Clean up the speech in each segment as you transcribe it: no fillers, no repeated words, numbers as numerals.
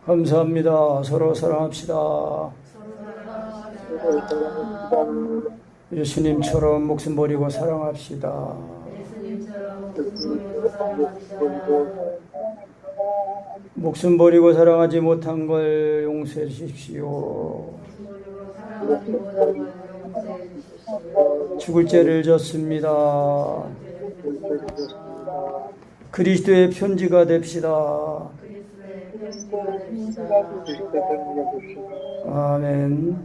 감사합니다. 서로 사랑합시다. 예수님처럼 목숨 버리고 사랑합시다. 목숨 버리고 사랑하지 못한 걸 용서해 주십시오. 죽을 죄를 졌습니다. 그리스도의 편지가 됩시다. 아멘.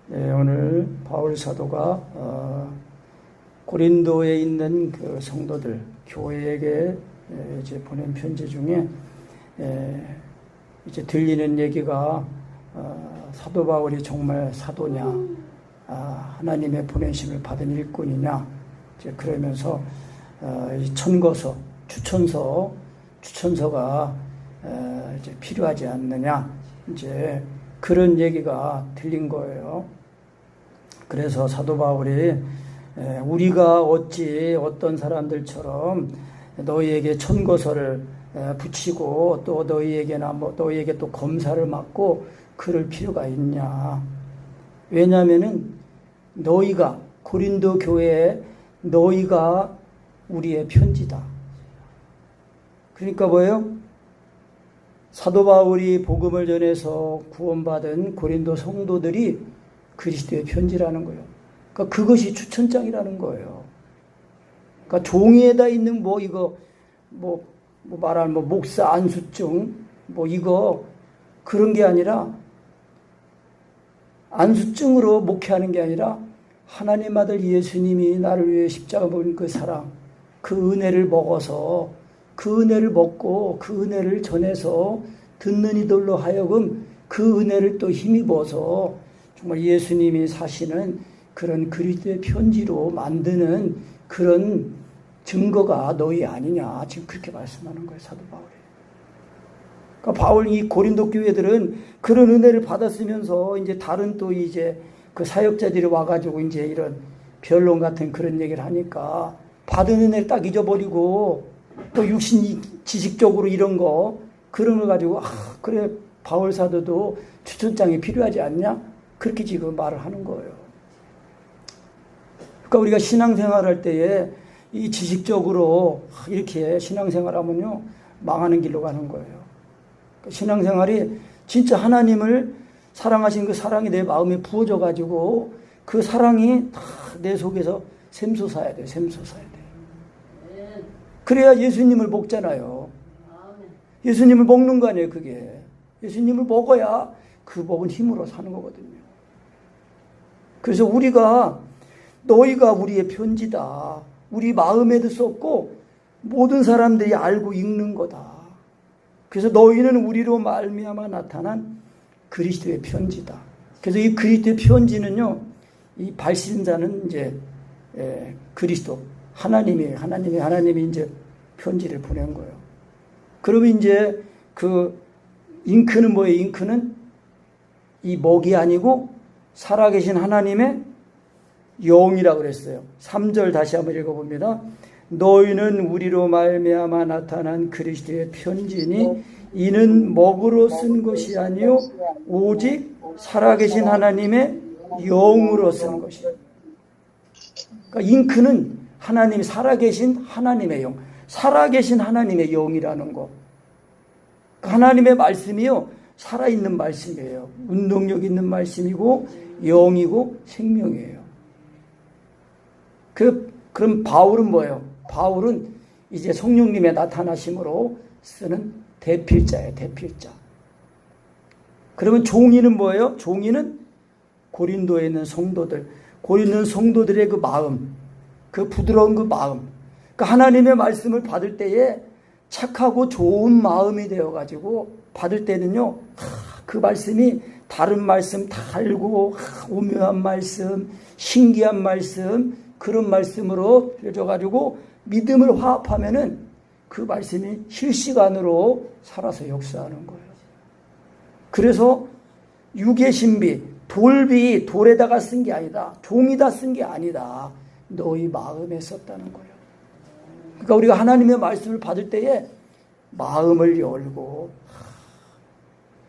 네, 오늘 바울 사도가 고린도에 있는 그 성도들, 교회에게 이제 보낸 편지 중에 이제 들리는 얘기가 사도 바울이 정말 사도냐, 하나님의 보내심을 받은 일꾼이냐, 이제 그러면서 이 천거서, 추천서가 이제 필요하지 않느냐, 이제 그런 얘기가 들린 거예요. 그래서 사도 바울이 우리가 어찌 어떤 사람들처럼 너희에게 천거서를 붙이고 또 너희에게 또 검사를 맡고 그럴 필요가 있냐. 왜냐하면은 너희가 고린도 교회에 너희가 우리의 편지다. 그러니까 뭐예요? 사도 바울이 복음을 전해서 구원받은 고린도 성도들이 그리스도의 편지라는 거예요. 그러니까 그것이 추천장이라는 거예요. 그러니까 종이에다 있는 말하는 목사 안수증 이거 그런 게 아니라, 안수증으로 목회하는 게 아니라 하나님 아들 예수님이 나를 위해 십자가 본 그 사랑, 그 은혜를 먹어서, 그 은혜를 먹고 그 은혜를 전해서 듣는 이들로 하여금 그 은혜를 또 힘입어서 정말 예수님이 사시는 그런 그리스도의 편지로 만드는 그런 증거가 너희 아니냐. 지금 그렇게 말씀하는 거예요, 사도 바울이. 그러니까 이 고린도 교회들은 그런 은혜를 받았으면서 이제 다른 또 이제 그 사역자들이 와가지고 이제 이런 변론 같은 그런 얘기를 하니까 받은 은혜를 딱 잊어버리고 또 육신 지식적으로 이런 그런 걸 가지고 그래 바울 사도도 추천장이 필요하지 않냐? 그렇게 지금 말을 하는 거예요. 그러니까 우리가 신앙생활할 때에 이 지식적으로 이렇게 신앙생활하면요 망하는 길로 가는 거예요. 신앙생활이 진짜 하나님을 사랑하신 그 사랑이 내 마음에 부어져 가지고 그 사랑이 다 내 속에서 샘솟아야 돼요. 샘솟아야 돼요. 그래야 예수님을 먹잖아요. 예수님을 먹는 거 아니에요, 그게. 예수님을 먹어야 그 먹은 힘으로 사는 거거든요. 그래서 너희가 우리의 편지다. 우리 마음에도 썼고 모든 사람들이 알고 읽는 거다. 그래서 너희는 우리로 말미암아 나타난 그리스도의 편지다. 그래서 이 그리스도의 편지는요, 이 발신자는 이제 그리스도 하나님이 이제 편지를 보낸 거예요. 그러면 이제 그 잉크는 뭐예요? 잉크는 이 먹이 아니고 살아계신 하나님의 영이라고 그랬어요. 3절 다시 한번 읽어봅니다. 너희는 우리로 말미암아 나타난 그리스도의 편지니 이는 먹으로 쓴 것이 아니요 오직 살아계신 하나님의 영으로 쓴 것이다. 그러니까 잉크는 하나님이 살아계신 하나님의 영, 살아계신 하나님의 영이라는 거. 하나님의 말씀이요 살아있는 말씀이에요. 운동력 있는 말씀이고 영이고 생명이에요. 그럼 바울은 뭐예요? 바울은 이제 성령님의 나타나심으로 쓰는 대필자예요. 대필자. 그러면 종이는 뭐예요? 종이는 고린도에 있는 성도들, 고린도 성도들의 그 마음, 그 부드러운 그 마음, 그 하나님의 말씀을 받을 때에 착하고 좋은 마음이 되어가지고 받을 때는요, 그 말씀이 다른 말씀 다 알고 오묘한 말씀, 신기한 말씀, 그런 말씀으로 되어가지고 믿음을 화합하면은 그 말씀이 실시간으로 살아서 역사하는 거예요. 그래서 육의 신비, 돌비, 돌에다가 쓴 게 아니다. 종이다 쓴 게 아니다. 너희 마음에 썼다는 거예요. 그러니까 우리가 하나님의 말씀을 받을 때에 마음을 열고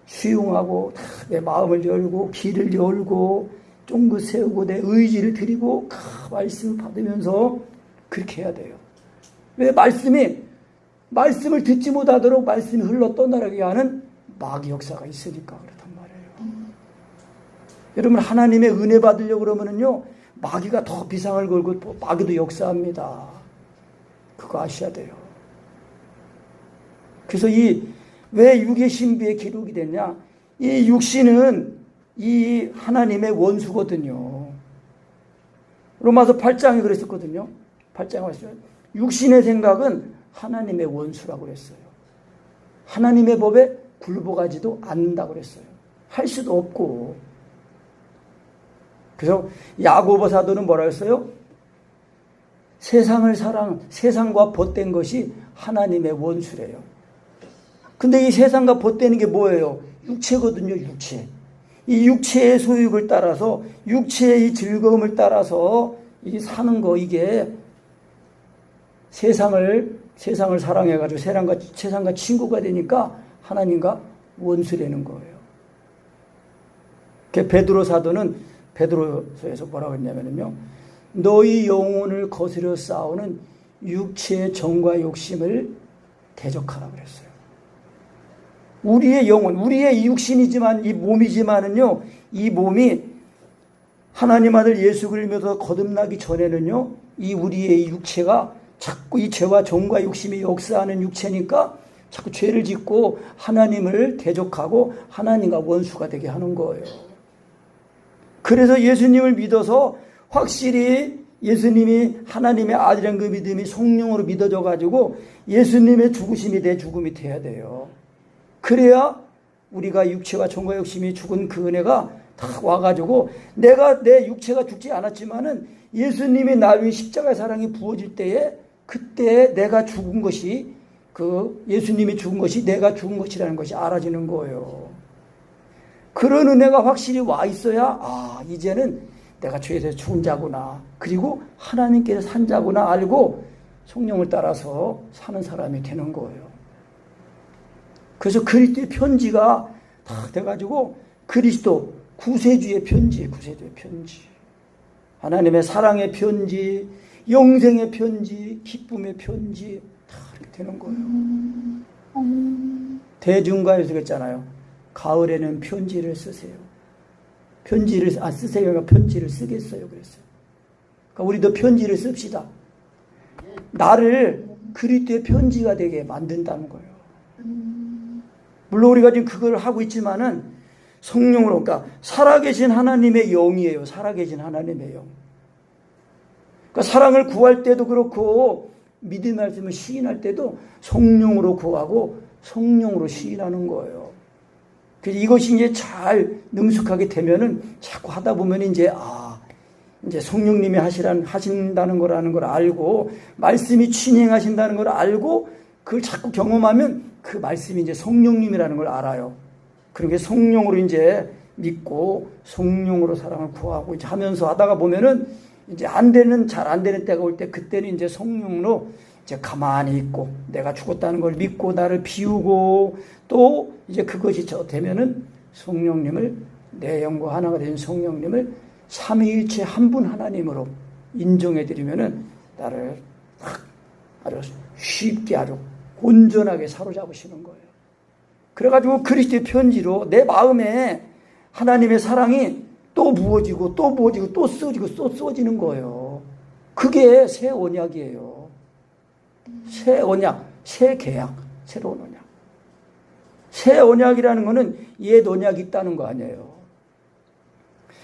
수용하고 다 내 마음을 열고 길을 열고 쫑긋 세우고 내 의지를 드리고 말씀을 받으면서 그렇게 해야 돼요. 왜? 말씀을 듣지 못하도록 말씀이 흘러 떠나게 하는 마귀 역사가 있으니까 그렇단 말이에요. 여러분, 하나님의 은혜 받으려고 그러면은요, 마귀가 더 비상을 걸고 마귀도 역사합니다. 그거 아셔야 돼요. 그래서 왜 육의 신비의 기록이 됐냐? 이 육신은 이 하나님의 원수거든요. 로마서 8장에 그랬었거든요. 8장에 왔어요. 육신의 생각은 하나님의 원수라고 그랬어요. 하나님의 법에 굴복하지도 않는다고 그랬어요. 할 수도 없고. 그래서 야고보 사도는 뭐라 했어요? 세상과 벗된 것이 하나님의 원수래요. 근데 이 세상과 벗되는 게 뭐예요? 육체거든요, 육체. 이 육체의 소욕을 따라서, 육체의 이 즐거움을 따라서 이 사는 거, 이게 세상을 사랑해가지고 세상과 친구가 되니까 하나님과 원수라는 거예요. 베드로 사도는 베드로서에서 뭐라고 했냐면요, 너희 영혼을 거스려 싸우는 육체의 정과 욕심을 대적하라 그랬어요. 우리의 영혼, 우리의 육신이지만 이 몸이지만은요, 이 몸이 하나님 아들 예수 그리스도로 거듭나기 전에는요, 이 우리의 육체가 자꾸 이 죄와 정과 욕심이 역사하는 육체니까 자꾸 죄를 짓고 하나님을 대적하고 하나님과 원수가 되게 하는 거예요. 그래서 예수님을 믿어서 확실히 예수님이 하나님의 아들이라는 그 믿음이 성령으로 믿어져 가지고 예수님의 죽으심이 내 죽음이 돼야 돼요. 그래야 우리가 육체와 정과 욕심이 죽은 그 은혜가 다 와가지고 내 육체가 죽지 않았지만은 예수님이 날 위해 십자가의 사랑이 부어질 때에 그때 내가 죽은 것이 예수님이 죽은 것이 내가 죽은 것이라는 것이 알아지는 거예요. 그런 은혜가 확실히 와 있어야 이제는 내가 죄에서 죽은 자구나, 그리고 하나님께서 산 자구나 알고 성령을 따라서 사는 사람이 되는 거예요. 그래서 그리스도의 편지가 다 돼가지고 그리스도 구세주의 편지, 하나님의 사랑의 편지, 영생의 편지, 기쁨의 편지 다 이렇게 되는 거예요. 대중가에서 그랬잖아요. 가을에는 편지를 쓰세요. 쓰세요가 편지를 쓰겠어요. 그랬어요. 그러니까 우리도 편지를 씁시다. 나를 그리스도의 편지가 되게 만든다는 거예요. 물론 우리가 지금 그걸 하고 있지만은 성령으로, 그러니까 살아계신 하나님의 영이에요. 살아계신 하나님의 영. 그러니까 사랑을 구할 때도 그렇고 믿음의 말씀을 시인할 때도 성령으로 구하고 성령으로 시인하는 거예요. 그래서 이것이 이제 잘 능숙하게 되면은 자꾸 하다 보면 이제 성령님이 하신다는 거라는 걸 알고 말씀이 진행하신다는 걸 알고 그걸 자꾸 경험하면 그 말씀이 이제 성령님이라는 걸 알아요. 그렇게 성령으로 이제 믿고 성령으로 사랑을 구하고 이제 하면서 하다가 보면은 이제 잘 안 되는 때가 올 때 그때는 이제 성령으로 이제 가만히 있고 내가 죽었다는 걸 믿고 나를 비우고 또 이제 그것이 되면은 성령님을 내 영과 하나가 된 성령님을 삼위일체 한 분 하나님으로 인정해 드리면은 나를 아주 쉽게 아주 온전하게 사로잡으시는 거예요. 그래가지고 그리스도의 편지로 내 마음에 하나님의 사랑이 또 부어지고 또 부어지고 또 써지고 또 써지는 거예요. 그게 새 언약이에요. 새 언약, 새 계약, 새로운 언약. 새 언약이라는 거는 옛 언약이 있다는 거 아니에요.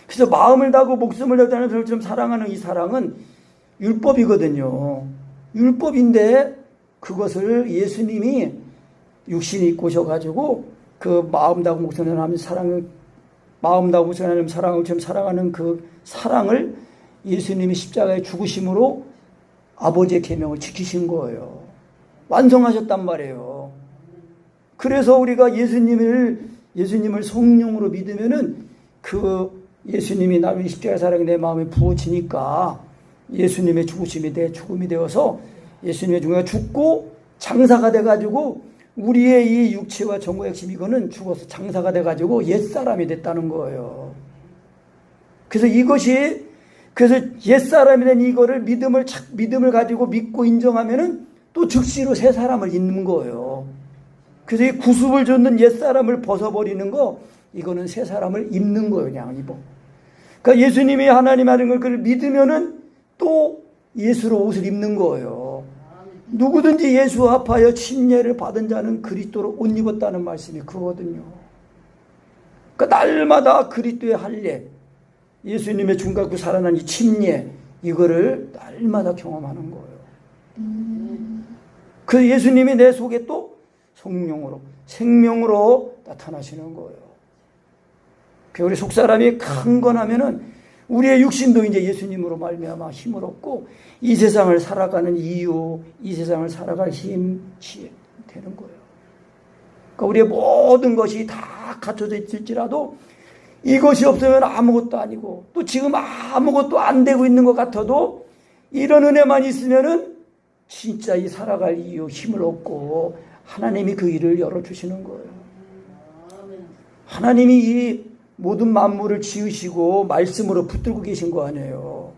그래서 마음을 다하고 목숨을 다하는 별처럼 사랑하는 이 사랑은 율법이거든요. 율법인데 그것을 예수님이 육신이 입고 오셔가지고 그 마음 다하고 목숨을 다하는 사랑을 사랑하는 그 사랑을 예수님이 십자가에 죽으심으로 아버지의 계명을 지키신 거예요. 완성하셨단 말이에요. 그래서 우리가 예수님을 성령으로 믿으면은 그 예수님이 나를 십자가의 사랑이 내 마음에 부어지니까 예수님의 죽으심이 내 죽음이 되어서 예수님의 죽음이 죽고 장사가 돼가지고 우리의 이 육체와 정의 핵심 이거는 죽어서 장사가 돼가지고 옛사람이 됐다는 거예요. 그래서 옛사람이 된 이거를 믿음을 가지고 믿고 인정하면은 또 즉시로 새 사람을 잇는 거예요. 그래서 이 구습을 줬는 옛사람을 벗어버리는 거, 이거는 새 사람을 입는 거예요. 그냥 입어. 그러니까 예수님이 하나님 하는 걸 그걸 믿으면은 또 예수로 옷을 입는 거예요. 누구든지 예수 합하여 침례를 받은 자는 그리스도로 옷 입었다는 말씀이 그거거든요. 그러니까 날마다 그리스도의 할례, 예수님의 죽음 갖고 살아난 이 침례, 이거를 날마다 경험하는 거예요. 그 예수님이 내 속에 또 성령으로, 생명으로 나타나시는 거예요. 우리 속사람이 강건하면은 우리의 육신도 이제 예수님으로 말미암아 힘을 얻고 이 세상을 살아가는 이유, 이 세상을 살아갈 힘, 지혜 되는 거예요. 그러니까 우리의 모든 것이 다 갖춰져 있을지라도 이것이 없으면 아무것도 아니고 또 지금 아무것도 안 되고 있는 것 같아도 이런 은혜만 있으면은 진짜 이 살아갈 이유, 힘을 얻고 하나님이 그 일을 열어주시는 거예요. 하나님이 이 모든 만물을 지으시고 말씀으로 붙들고 계신 거 아니에요.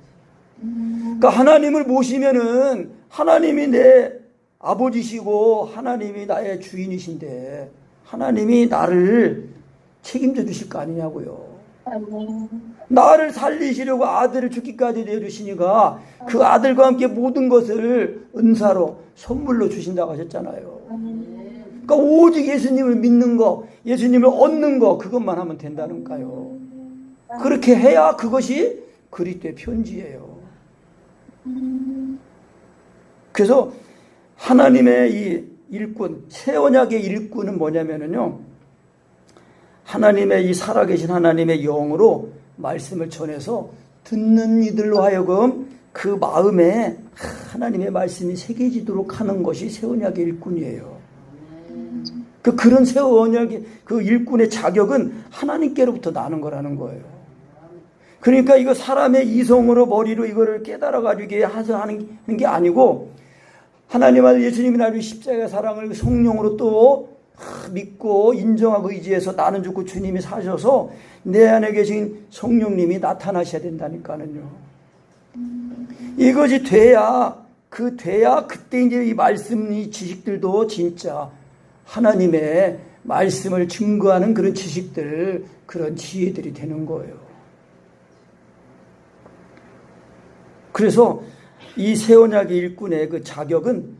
그러니까 하나님을 모시면은 하나님이 내 아버지시고 하나님이 나의 주인이신데 하나님이 나를 책임져 주실 거 아니냐고요. 나를 살리시려고 아들을 죽기까지 내주시니까 그 아들과 함께 모든 것을 은사로 선물로 주신다고 하셨잖아요. 그러니까 오직 예수님을 믿는 거, 예수님을 얻는 거, 그것만 하면 된다는가요. 그렇게 해야 그것이 그리스도의 편지예요. 그래서 하나님의 이 일꾼, 새 언약의 일꾼은 뭐냐면요, 하나님의 이 살아계신 하나님의 영으로 말씀을 전해서 듣는 이들로 하여금 그 마음에 하나님의 말씀이 새겨지도록 하는 것이 새 언약의 일꾼이에요. 그런 새 언약의 그 일꾼의 자격은 하나님께로부터 나는 거라는 거예요. 그러니까 이거 사람의 이성으로 머리로 이거를 깨달아가지고 이게 하는 게 아니고 하나님 아들 예수님이 나를 십자가의 사랑을 성령으로 또 믿고 인정하고 의지해서 나는 죽고 주님이 사셔서 내 안에 계신 성령님이 나타나셔야 된다니까는요. 이것이 돼야 그때 이제 이 말씀, 이 지식들도 진짜 하나님의 말씀을 증거하는 그런 지식들, 그런 지혜들이 되는 거예요. 그래서 이 새 언약의 일꾼의 그 자격은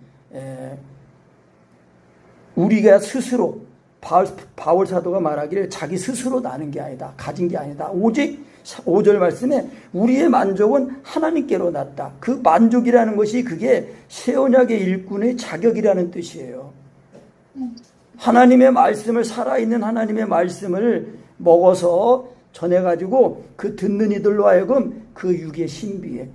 우리가 스스로 바울 사도가 말하기를 자기 스스로 나는 게 아니다. 가진 게 아니다. 오직 5절 말씀에 우리의 만족은 하나님께로 났다. 그 만족이라는 것이 그게 새 언약의 일꾼의 자격이라는 뜻이에요. 하나님의 말씀을 살아있는 하나님의 말씀을 먹어서 전해가지고 그 듣는 이들로 하여금 그 육의 신비에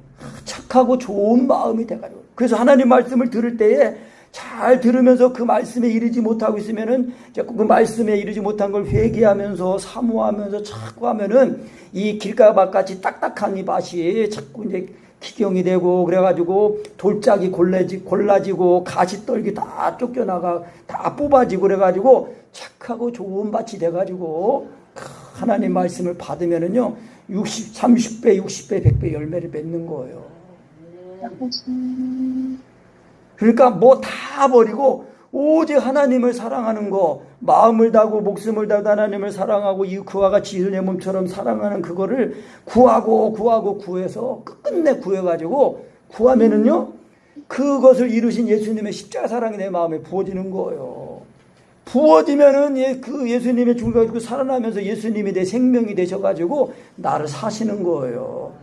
착하고 좋은 마음이 돼가지고 그래서 하나님 말씀을 들을 때에 잘 들으면서 그 말씀에 이르지 못하고 있으면은 자꾸 그 말씀에 이르지 못한 걸 회개하면서 사모하면서 자꾸 하면은 이 길가밭같이 딱딱한 이 밭이 자꾸 이제 기경이 되고 그래가지고 돌짝이 골라지고 가시떨기 다 쫓겨나가 다 뽑아지고 그래가지고 착하고 좋은 밭이 돼가지고 하나님 말씀을 받으면은요 30배, 60배, 100배 열매를 맺는 거예요. 그러니까 뭐 다 버리고 오직 하나님을 사랑하는 거, 마음을 다하고 목숨을 다하고 하나님을 사랑하고 그와 같이 내 몸처럼 사랑하는 그거를 구해서 끝끝내 구해가지고 구하면은요 그것을 이루신 예수님의 십자가 사랑이 내 마음에 부어지는 거예요. 부어지면은 그 예수님의 죽음 가지고 살아나면서 예수님이 내 생명이 되셔가지고 나를 사시는 거예요.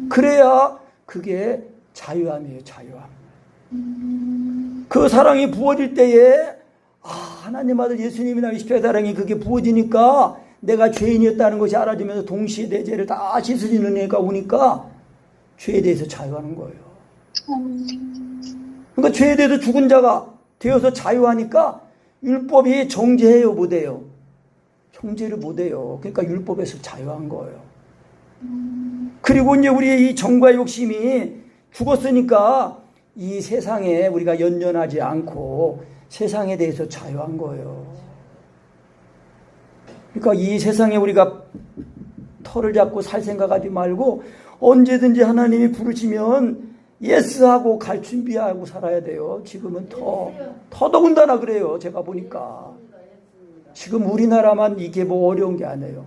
그래야 그게 자유함이에요. 자유함. 그 사랑이 부어질 때에 하나님 아들 예수님이 나의 십자가 사랑이 그게 부어지니까 내가 죄인이었다는 것이 알아지면서 동시에 내 죄를 다 씻으시는 애가 오니까 죄에 대해서 자유하는 거예요. 그러니까 죄에 대해서 죽은 자가 되어서 자유하니까 율법이 정죄해요, 못해요? 정죄를 못해요. 그러니까 율법에서 자유한 거예요. 그리고 이제 우리의 이 정과 욕심이 죽었으니까 이 세상에 우리가 연연하지 않고 세상에 대해서 자유한 거예요. 그러니까 이 세상에 우리가 털을 잡고 살 생각하지 말고 언제든지 하나님이 부르시면 예스하고 갈 준비하고 살아야 돼요. 지금은 더더군다나 그래요. 제가 보니까 지금 우리나라만 이게 뭐 어려운 게 아니에요.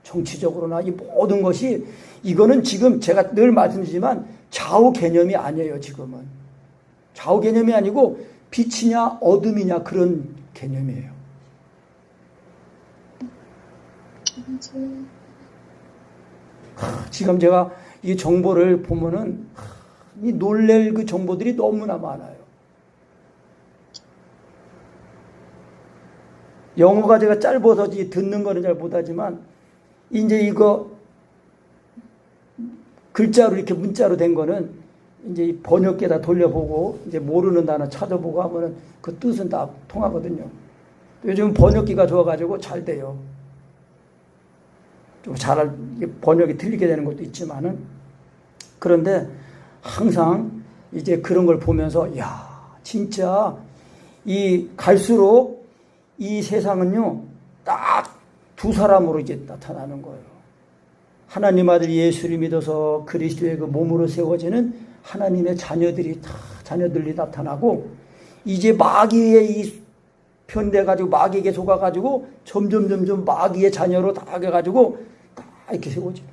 정치적으로나 이 모든 것이 이거는 지금 제가 늘 말씀드리지만 좌우 개념이 아니에요. 지금은 좌우 개념이 아니고 빛이냐 어둠이냐 그런 개념이에요. 지금 제가 이 정보를 보면은 이 놀랄 그 정보들이 너무나 많아요. 영어가 제가 짧아서 듣는 거는 잘 못하지만 이제 이거 글자로 이렇게 문자로 된 거는 이제 번역기에다 돌려보고 이제 모르는 단어 찾아보고 하면은 그 뜻은 다 통하거든요. 요즘 번역기가 좋아가지고 잘 돼요. 좀 잘 번역이 틀리게 되는 것도 있지만은 그런데 항상 이제 그런 걸 보면서 야 진짜 이 갈수록 이 세상은요 딱 두 사람으로 이제 나타나는 거예요. 하나님 아들 예수를 믿어서 그리스도의 그 몸으로 세워지는 하나님의 자녀들이 나타나고 이제 마귀에 이 편돼가지고 마귀에게 속아가지고 점점 마귀의 자녀로 다 해가지고 다 이렇게 세워져요.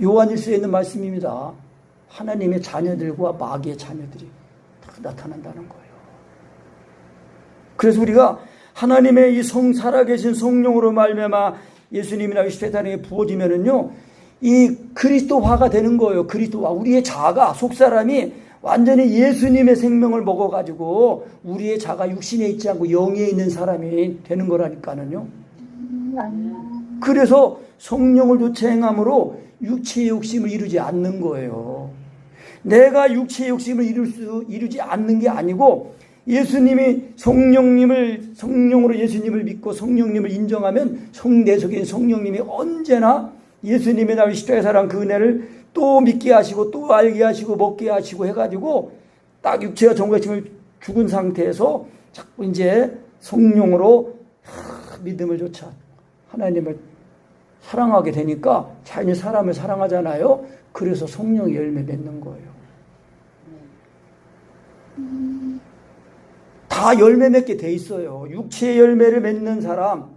요한일서에 있는 말씀입니다. 하나님의 자녀들과 마귀의 자녀들이 다 나타난다는 거예요. 그래서 우리가 하나님의 이 살아계신 성령으로 말미암아 예수님이나 이 세상에 부어지면은요, 이 그리스도화가 되는 거예요. 그리스도화. 우리의 자아가, 속사람이 완전히 예수님의 생명을 먹어가지고 우리의 자가 육신에 있지 않고 영에 있는 사람이 되는 거라니까는요. 그래서 성령을 좇아 행함으로 육체의 욕심을 이루지 않는 거예요. 내가 육체의 욕심을 이루지 않는 게 아니고 예수님이 성령으로 예수님을 믿고 성령님을 인정하면 내 속에 있는 성령님이 언제나 예수님의 나를 십자가에 살아난 그 은혜를 또 믿게 하시고 또 알게 하시고 먹게 하시고 해가지고 딱 육체와 정결심을 죽은 상태에서 자꾸 이제 성령으로 믿음을 좇아 하나님을 사랑하게 되니까 자연히 사람을 사랑하잖아요. 그래서 성령의 열매 맺는 거예요. 다 열매 맺게 돼 있어요. 육체의 열매를 맺는 사람,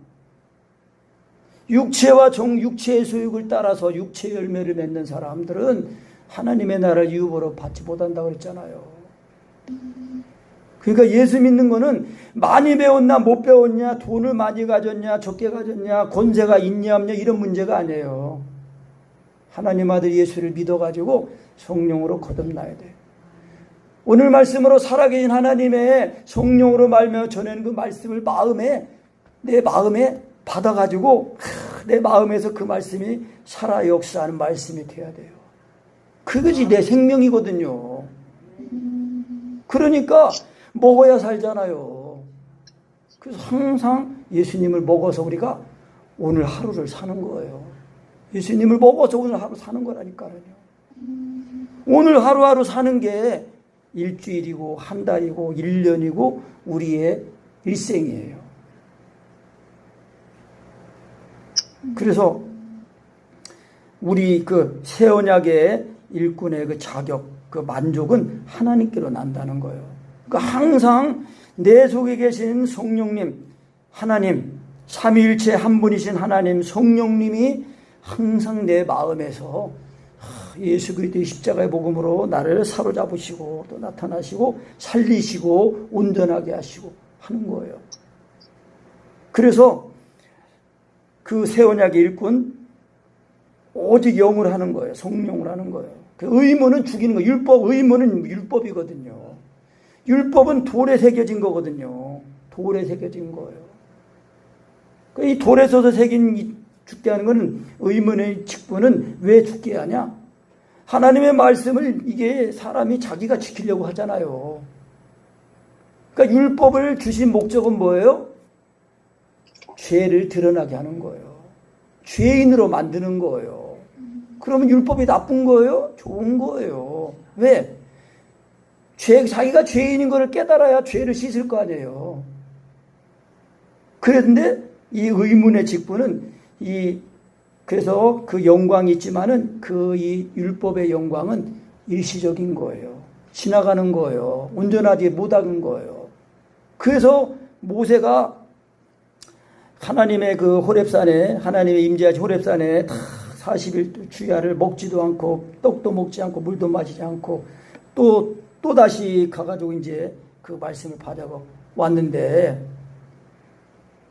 육체의 소욕을 따라서 육체의 열매를 맺는 사람들은 하나님의 나라를 유업으로 받지 못한다고 그랬잖아요. 그러니까 예수 믿는 거는 많이 배웠나 못 배웠냐, 돈을 많이 가졌냐 적게 가졌냐, 권세가 있냐 없냐 이런 문제가 아니에요. 하나님 아들 예수를 믿어가지고 성령으로 거듭나야 돼요. 오늘 말씀으로 살아계신 하나님의 성령으로 말며 전하는 그 말씀을 내 마음에 받아가지고 내 마음에서 그 말씀이 살아 역사하는 말씀이 돼야 돼요. 그것이 내 생명이거든요. 그러니까 먹어야 살잖아요. 그래서 항상 예수님을 먹어서 우리가 오늘 하루를 사는 거예요. 예수님을 먹어서 오늘 하루 사는 거라니까요. 오늘 하루하루 사는 게 일주일이고 한 달이고 1년이고 우리의 일생이에요. 그래서 우리 그 새 언약의 일꾼의 그 자격, 그 만족은 하나님께로 난다는 거예요. 그러니까 항상 내 속에 계신 성령님, 하나님, 삼위일체 한 분이신 하나님, 성령님이 항상 내 마음에서 예수 그리스도의 십자가의 복음으로 나를 사로잡으시고 또 나타나시고 살리시고 온전하게 하시고 하는 거예요. 그래서 그 새 언약의 일꾼 오직 영을 하는 거예요. 성령을 하는 거예요. 그 의무는 죽이는 거예요. 의무는 율법이거든요. 율법은 돌에 새겨진 거거든요. 돌에 새겨진 거예요. 이 돌에 서서 새긴 죽게 하는 거는 의문의 직분은 왜 죽게 하냐? 하나님의 말씀을 이게 사람이 자기가 지키려고 하잖아요. 그러니까 율법을 주신 목적은 뭐예요? 죄를 드러나게 하는 거예요. 죄인으로 만드는 거예요. 그러면 율법이 나쁜 거예요? 좋은 거예요. 왜? 자기가 죄인인 것을 깨달아야 죄를 씻을 거 아니에요. 그런데 이 의문의 직분은 그래서 그 영광이 있지만은 이 율법의 영광은 일시적인 거예요. 지나가는 거예요. 온전하지 못한 거예요. 그래서 모세가 하나님의 그 호렙산에, 하나님의 임재하신 호렙산에 다 40일 주야를 먹지도 않고 떡도 먹지 않고 물도 마시지 않고 또 다시 가가지고 이제 그 말씀을 받아고 왔는데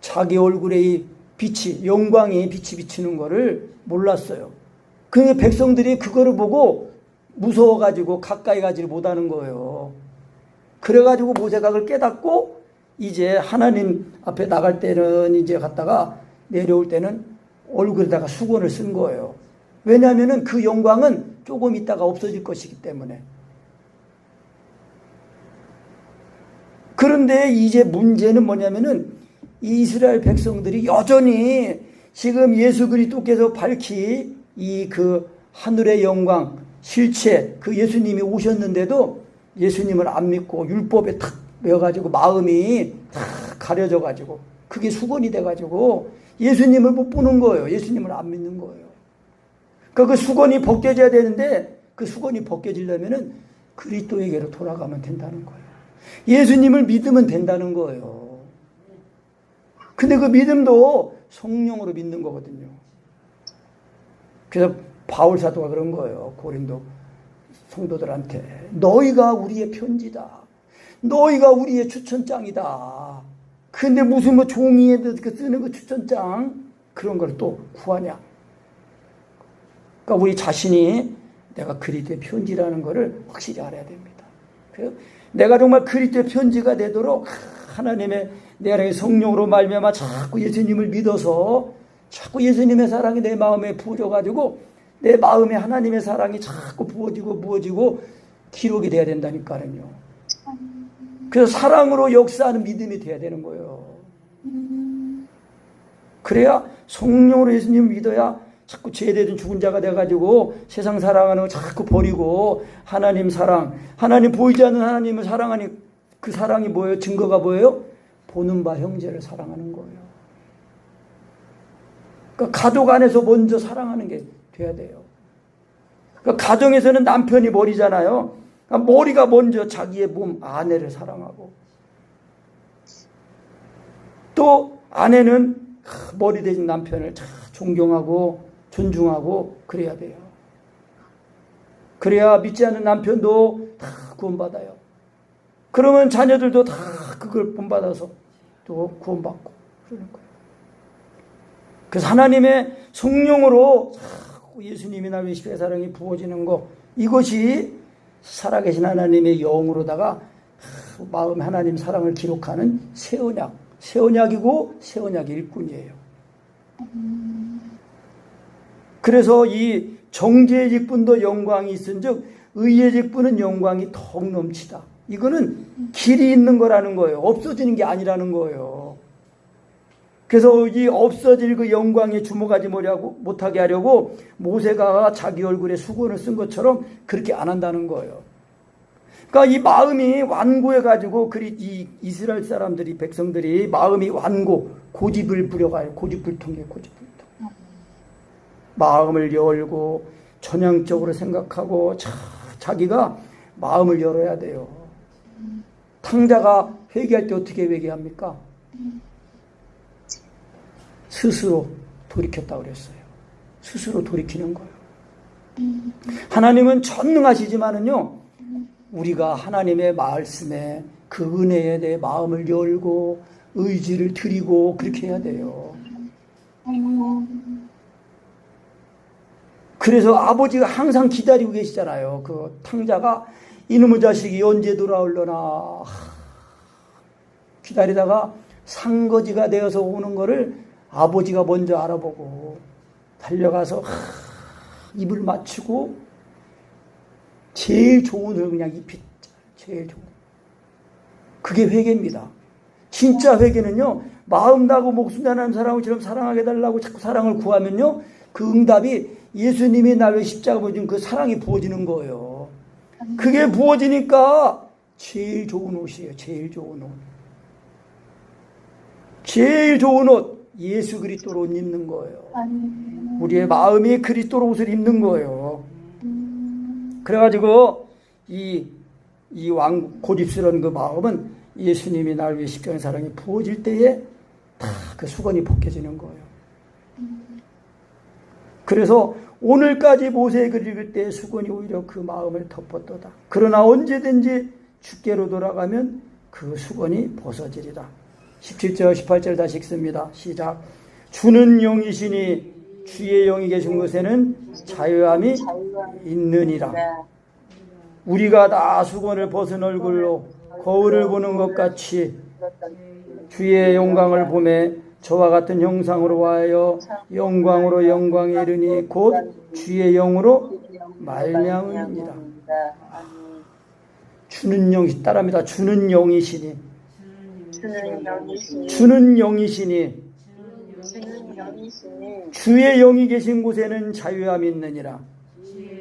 자기 얼굴에 이 영광이 빛이 비치는 거를 몰랐어요. 그런데 백성들이 그거를 보고 무서워가지고 가까이 가지를 못하는 거예요. 그래가지고 모세가 그걸 깨닫고 이제 하나님 앞에 나갈 때는 이제 갔다가 내려올 때는 얼굴에다가 수건을 쓴 거예요. 왜냐하면은 그 영광은 조금 있다가 없어질 것이기 때문에. 그런데 이제 문제는 뭐냐면은 이스라엘 백성들이 여전히 지금 예수 그리스도께서 밝히 그 하늘의 영광, 실체, 그 예수님이 오셨는데도 예수님을 안 믿고 율법에 탁 매어가지고 마음이 다 가려져가지고 그게 수건이 돼가지고 예수님을 못 보는 거예요. 예수님을 안 믿는 거예요. 그러니까 그 수건이 벗겨져야 되는데 그 수건이 벗겨지려면은 그리스도에게로 돌아가면 된다는 거예요. 예수님을 믿으면 된다는 거예요. 근데 그 믿음도 성령으로 믿는 거거든요. 그래서 바울 사도가 그런 거예요. 고린도 성도들한테 너희가 우리의 편지다. 너희가 우리의 추천장이다. 근데 무슨 뭐 종이에 쓰는 그 추천장 그런 걸 또 구하냐. 그러니까 우리 자신이 내가 그리스도의 편지라는 거를 확실히 알아야 됩니다. 그래서 내가 정말 그리스도의 편지가 되도록 하나님의 내 안에 성령으로 말미암아 자꾸 예수님을 믿어서 자꾸 예수님의 사랑이 내 마음에 부어져가지고 내 마음에 하나님의 사랑이 자꾸 부어지고 기록이 돼야 된다니까요. 그래서 사랑으로 역사하는 믿음이 돼야 되는 거예요. 그래야 성령으로 예수님을 믿어야 자꾸 죄되던 죽은 자가 돼가지고 세상 사랑하는 거 자꾸 버리고 하나님 사랑, 하나님 보이지 않는 하나님을 사랑하니 그 사랑이 뭐예요? 증거가 뭐예요? 보는 바 형제를 사랑하는 거예요. 그러니까 가족 안에서 먼저 사랑하는 게 돼야 돼요. 그러니까 가정에서는 남편이 머리잖아요. 그러니까 머리가 먼저 자기의 몸 아내를 사랑하고 또 아내는 머리 대신 남편을 존경하고 존중하고 그래야 돼요. 그래야 믿지 않는 남편도 다 구원받아요. 그러면 자녀들도 다 그걸 본받아서 또 구원받고 그러는 거예요. 그래서 하나님의 성령으로 예수님이 나의 십자가의 사랑이 부어지는 것, 이것이 살아계신 하나님의 영으로다가 마음 하나님 사랑을 기록하는 새 언약이고 새 언약의 일꾼이에요. 그래서 이 정죄의 직분도 영광이 있은즉 의의 직분은 영광이 더욱 넘치다. 이거는 길이 있는 거라는 거예요. 없어지는 게 아니라는 거예요. 그래서 이 없어질 그 영광에 주목하지 못하게 하려고 모세가 자기 얼굴에 수건을 쓴 것처럼 그렇게 안 한다는 거예요. 그러니까 이 마음이 완고해가지고 이 이스라엘 사람들이 백성들이 마음이 고집을 부려가요. 고집불통이에요. 마음을 열고 전향적으로 생각하고 자기가 마음을 열어야 돼요. 탕자가 회개할 때 어떻게 회개합니까? 스스로 돌이켰다고 그랬어요. 스스로 돌이키는 거예요. 하나님은 전능하시지만은요, 우리가 하나님의 말씀에 그 은혜에 대해 마음을 열고 의지를 드리고 그렇게 해야 돼요. 그래서 아버지가 항상 기다리고 계시잖아요. 그 탕자가 이놈의 자식이 언제 돌아올려나 기다리다가 상거지가 되어서 오는 거를 아버지가 먼저 알아보고 달려가서 입을 맞추고 제일 좋은 을 그냥 입히자. 제일 좋은. 그게 회개입니다. 진짜 회개는요, 마음 다하고 목숨 다하는 사람처럼 사랑하게 달라고 자꾸 사랑을 구하면요, 그 응답이 예수님이 나를 십자가 보여준 그 사랑이 부어지는 거예요. 그게 부어지니까 제일 좋은 옷이에요. 제일 좋은 옷. 제일 좋은 옷. 예수 그리스도로 옷 입는 거예요. 우리의 마음이 그리스도로 옷을 입는 거예요. 그래가지고 이 고집스러운 그 마음은 예수님이 나를 위해 십자가의 사랑이 부어질 때에 다 그 수건이 벗겨지는 거예요. 그래서 오늘까지 모세의 글을 읽을 때 수건이 오히려 그 마음을 덮었도다. 그러나 언제든지 주께로 돌아가면 그 수건이 벗어지리라. 17절 18절 다시 읽습니다. 시작. 주는 영이시니 주의 영이 계신 곳에는 자유함이 있느니라. 우리가 다 수건을 벗은 얼굴로 거울을 보는 것 같이 주의 영광을 보매 저와 같은 형상으로 와하여 영광으로 영광에 이르니 곧 주의 영으로 말미암으니라. 주는 영이 따라합니다. 주는 영이시니 주는 영이시니 주의 영이 계신 곳에는 자유함이 있느니라.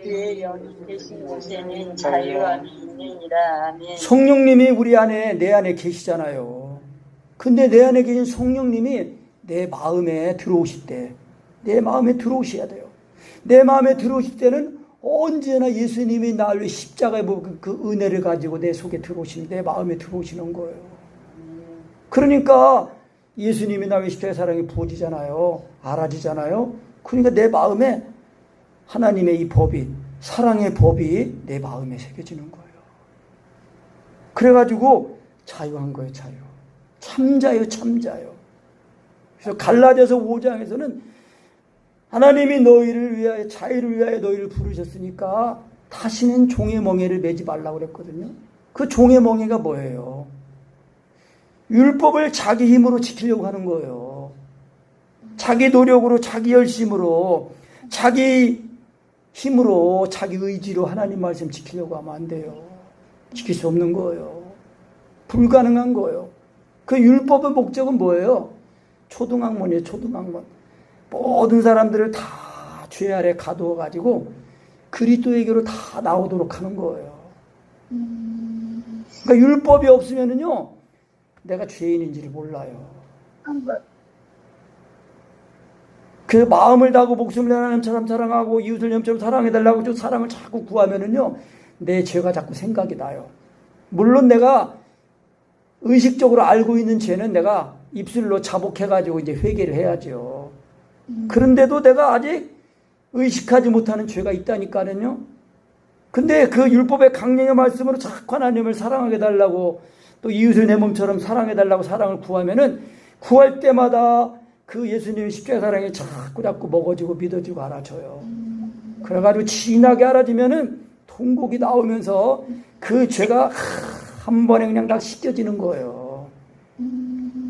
주의 영이 계신 곳에는 자유함이 있느니라. 아멘. 성령님이 우리 안에 내 안에 계시잖아요. 근데 내 안에 계신 성령님이 내 마음에 들어오실 때, 내 마음에 들어오셔야 돼요. 내 마음에 들어오실 때는 언제나 예수님이 나를 위해 십자가에 그 은혜를 가지고 내 속에 들어오시는, 내 마음에 들어오시는 거예요. 그러니까 예수님이 나를 위해 십자가의 사랑이 부어지잖아요. 알아지잖아요. 그러니까 내 마음에 하나님의 이 법이, 사랑의 법이 내 마음에 새겨지는 거예요. 그래가지고 자유한 거예요. 자유. 참자요. 참자요. 그래서 갈라디아서 5장에서는 하나님이 너희를 위하여, 자유를 위하여 너희를 부르셨으니까 다시는 종의 멍에를 매지 말라고 그랬거든요. 그 종의 멍에가 뭐예요? 율법을 자기 힘으로 지키려고 하는 거예요. 자기 노력으로, 자기 열심으로, 자기 힘으로, 자기 의지로 하나님 말씀 지키려고 하면 안 돼요. 지킬 수 없는 거예요. 불가능한 거예요. 그 율법의 목적은 뭐예요? 초등학문이에요. 초등학문. 모든 사람들을 다 죄 아래 가두어가지고 그리스도에게로 다 나오도록 하는 거예요. 그러니까 율법이 없으면은요, 내가 죄인인지를 몰라요. 그 마음을 다하고 목숨을 다하는 하나님처럼 사랑하고 이웃을 영처럼 사랑해달라고 좀 사랑을 자꾸 구하면은요, 내 죄가 자꾸 생각이 나요. 물론 내가 의식적으로 알고 있는 죄는 내가 입술로 자복해가지고 이제 회개를 해야죠. 그런데도 내가 아직 의식하지 못하는 죄가 있다니까는요. 근데 그 율법의 강령의 말씀으로 자꾸 하나님을 사랑하게 달라고, 또 이웃을 내 몸처럼 사랑해 달라고 사랑을 구하면은, 구할 때마다 그 예수님의 십자가 사랑이 자꾸 먹어지고 믿어지고 알아져요. 그래가지고 진하게 알아지면은 통곡이 나오면서 그 죄가 한 번에 그냥 다 씻겨지는 거예요.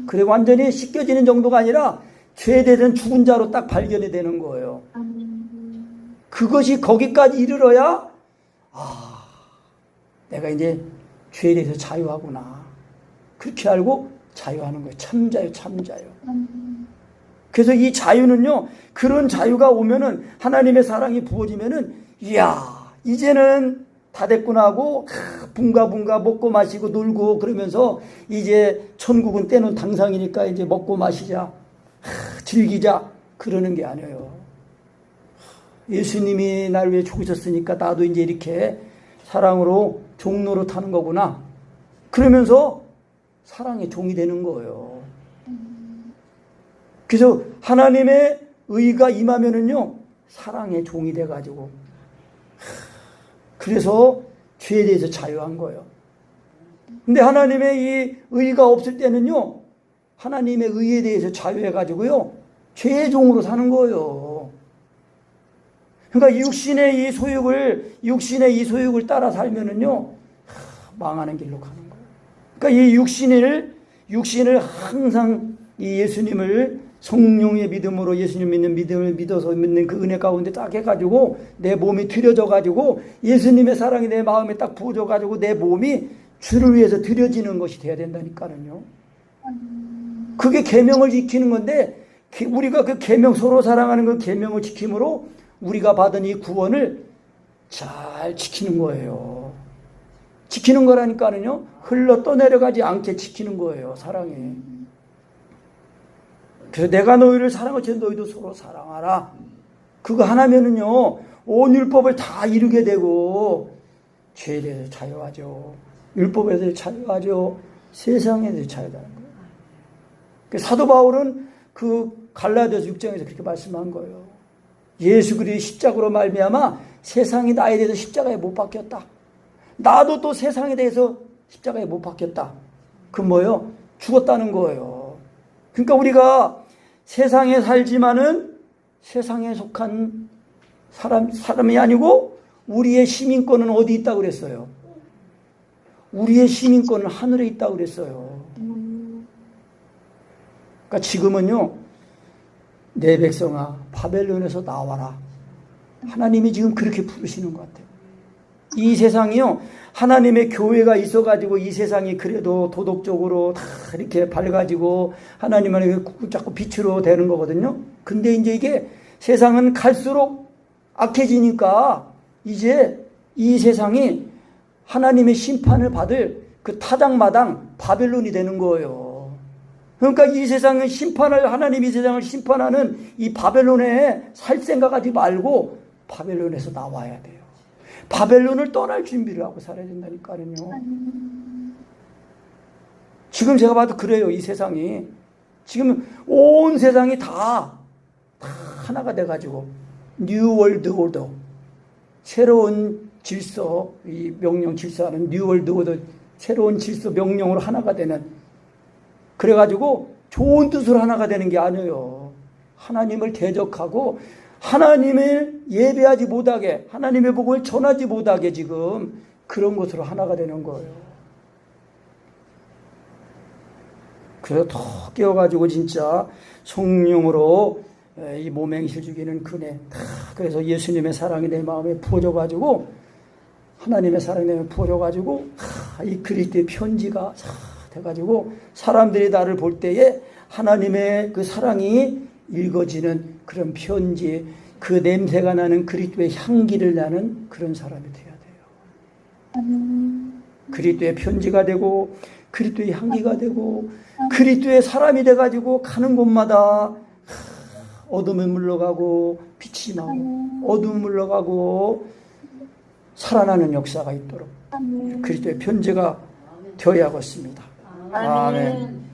그래 완전히 씻겨지는 정도가 아니라 죄에 대해서는 죽은 자로 딱 발견이 되는 거예요. 그것이 거기까지 이르러야 내가 이제 죄에 대해서 자유하구나. 그렇게 알고 자유하는 거예요. 참자요, 참자요. 그래서 이 자유는요, 그런 자유가 오면은, 하나님의 사랑이 부어지면은, 이야, 이제는 다 됐구나 하고, bun가 먹고 마시고 놀고 그러면서, 이제 천국은 때는 당상이니까 이제 먹고 마시자, 즐기자, 그러는 게 아니에요. 예수님이 나를 위해 죽으셨으니까 나도 이제 이렇게 사랑으로 종로로 타는 거구나. 그러면서 사랑의 종이 되는 거예요. 그래서 하나님의 의가 임하면은요, 사랑의 종이 돼가지고, 그래서 죄에 대해서 자유한 거예요. 근데 하나님의 이 의가 없을 때는요, 하나님의 의에 대해서 자유해가지고요, 죄의 종으로 사는 거예요. 그러니까 육신의 이 소욕을 따라 살면은요, 망하는 길로 가는 거예요. 그러니까 이 육신을 항상 이 예수님을 성령의 믿음으로, 예수님 믿는 믿음을 믿어서 믿는 그 은혜 가운데 딱 해가지고 내 몸이 들여져가지고 예수님의 사랑이 내 마음에 딱 부어져가지고 내 몸이 주를 위해서 들여지는 것이 돼야 된다니까는요. 그게 계명을 지키는 건데, 우리가 그 계명, 서로 사랑하는 그 계명을 지킴으로 우리가 받은 이 구원을 잘 지키는 거예요. 지키는 거라니까는요. 흘러 떠내려가지 않게 지키는 거예요. 사랑이. 그래서 내가 너희를 사랑하지 너희도 서로 사랑하라. 그거 하나면은요. 온 율법을 다 이루게 되고 죄에 대해서 자유하죠. 율법에 대해서 자유하죠. 세상에 대해서 자유하는 거예요. 사도 바울은 그 갈라디아서 6장에서 그렇게 말씀한 거예요. 예수 그리스도의 십자가로 말미암아 세상이 나에 대해서 십자가에 못 박혔다. 나도 또 세상에 대해서 십자가에 못 박혔다. 그 뭐예요? 죽었다는 거예요. 그러니까 우리가 세상에 살지만은 세상에 속한 사람이 아니고 우리의 시민권은 어디 있다고 그랬어요? 우리의 시민권은 하늘에 있다고 그랬어요. 그러니까 지금은요, 내 백성아 바벨론에서 나와라. 하나님이 지금 그렇게 부르시는 것 같아요. 이 세상이요, 하나님의 교회가 있어가지고 이 세상이 그래도 도덕적으로 다 이렇게 밝아지고 하나님을 자꾸 빛으로 되는 거거든요. 근데 이제 이게 세상은 갈수록 악해지니까 이제 이 세상이 하나님의 심판을 받을 그 타작마당 바벨론이 되는 거예요. 그러니까 이 세상은 하나님이 이 세상을 심판하는 이 바벨론에 살 생각하지 말고 바벨론에서 나와야 돼요. 바벨론을 떠날 준비를 하고 살아야 된다니까요. 지금 제가 봐도 그래요. 이 세상이. 지금 온 세상이 다 하나가 돼가지고 뉴 월드 오더, 새로운 질서, 이 명령 질서하는 뉴 월드 오더, 새로운 질서 명령으로 하나가 되는, 그래가지고 좋은 뜻으로 하나가 되는 게 아니에요. 하나님을 대적하고 하나님을 예배하지 못하게, 하나님의 복을 전하지 못하게 지금 그런 것으로 하나가 되는 거예요. 그래서 더 깨워가지고 진짜 성령으로 이 몸행실 죽이는 그네, 그래서 예수님의 사랑이 내 마음에 부어져가지고, 하나님의 사랑이 내 마음에 부어져가지고 이 그리스도의 편지가 돼가지고 사람들이 나를 볼 때에 하나님의 그 사랑이 읽어지는 그런 편지, 그 냄새가 나는 그리스도의 향기를 나는 그런 사람이 돼야 돼요. 그리스도의 편지가 되고 그리스도의 향기가 되고 그리스도의 사람이 돼가지고 가는 곳마다 어둠은 물러가고 빛이 나고 어둠은 물러가고 살아나는 역사가 있도록 그리스도의 편지가 되어야겠습니다. 아멘.